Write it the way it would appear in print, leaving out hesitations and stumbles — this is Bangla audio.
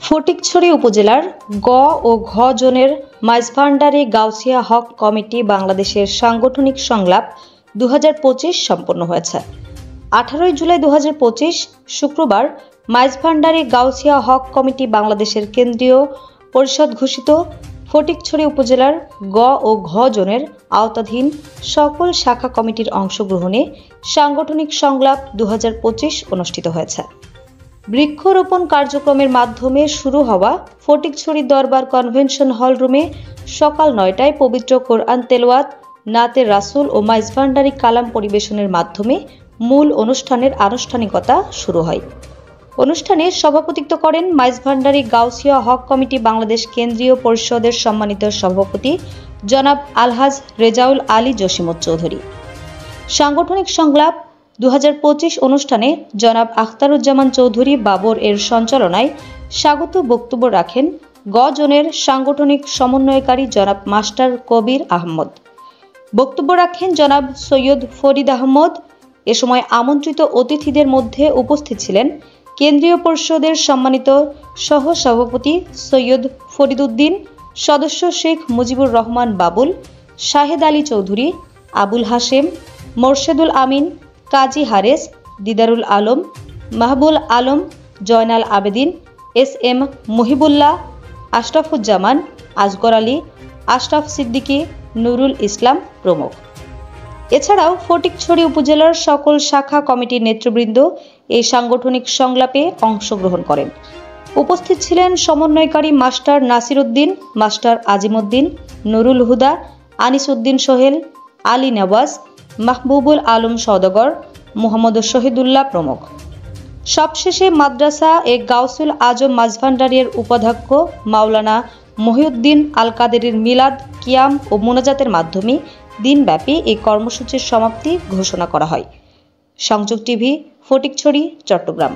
ফটিকছড়ি উপজেলার গ ও ঘ জোনের মাইজভান্ডারী গাউছিয়া হক কমিটি বাংলাদেশের সাংগঠনিক সংলাপ 2025 সম্পন্ন হয়েছে। 18 জুলাই 2025 শুক্রবার মাইজভান্ডারী গাউছিয়া হক কমিটি বাংলাদেশের কেন্দ্রীয় পরিষদ ঘোষিত ফটিকছড়ি উপজেলার গ ও ঘ জোনের আওতাধীন সকল শাখা কমিটির অংশগ্রহণে সাংগঠনিক সংলাপ 2025 অনুষ্ঠিত হয়েছে। বৃক্ষরোপণ কার্যক্রমের মাধ্যমে শুরু হওয়া ফটিকছড়ি দরবার কনভেনশন হল রুমে সকাল 9টায় পবিত্র কোরআন তেলাওয়াত, নাতে রাসূল ও মাইজভান্ডারী কালাম পরিবেশনের মাধ্যমে মূল অনুষ্ঠানের আনুষ্ঠানিকতা শুরু হয়। অনুষ্ঠানে সভাপতিত্ব করেন মাইজভান্ডারী গাউছিয়া হক কমিটি বাংলাদেশ কেন্দ্রীয় পরিষদের সম্মানিত সভাপতি জনাব আলহাজ রেজাউল আলী জসিমুদ্দিন চৌধুরী। সাংগঠনিক সংলাপ 2025 অনুষ্ঠানে জনাব আখতারুজ্জামান চৌধুরী বাবর এর সঞ্চালনায় স্বাগত বক্তব্য রাখেন গ জোনের সাংগঠনিক সমন্বয়কারী জনাব মাস্টার কবির আহমদ। বক্তব্য রাখেন জনাব সৈয়দ ফরিদ আহমদ। এ সময় আমন্ত্রিত অতিথিদের মধ্যে উপস্থিত ছিলেন কেন্দ্রীয় পরিষদের সম্মানিত সহ সভাপতি সৈয়দ ফরিদ উদ্দিন, সদস্য শেখ মুজিবুর রহমান বাবুল, শাহেদ আলী চৌধুরী, আবুল হাশেম, মোর্শেদুল আমিন, কাজী হারেস, দিদারুল আলম, মাহবুল আলম, জয়নাল আবেদিন, এস.এম. মুহিবুল্লাহ, আশরাফুজ্জামান, আসগর আলী, আশরাফ সিদ্দিকী, নুরুল ইসলাম প্রমুখ। এছাড়াও ফটিকছড়ি উপজেলার সকল শাখা কমিটির নেতৃবৃন্দ এই সাংগঠনিক সংলাপে অংশগ্রহণ করেন। উপস্থিত ছিলেন সমন্বয়কারী মাস্টার নাসির উদ্দিন, মাস্টার আজিমউদ্দিন, নুরুল হুদা, আনিস উদ্দিন সোহেল, আলী নওয়াজ, মাহবুবুল আলম সওদাগর, মোহাম্মদ শহীদুল্লাহ প্রমুখ। সবশেষে মাদ্রাসা এ গাউসুল আজম মাইজভান্ডারীর উপাধ্যক্ষ মাওলানা মহিউদ্দিন আল কাদেরের মিলাদ, কিয়াম ও মোনাজাতের মাধ্যমে দিনব্যাপী এই কর্মসূচির সমাপ্তি ঘোষণা করা হয়। সংযোগ টিভি, ফটিকছড়ি, চট্টগ্রাম।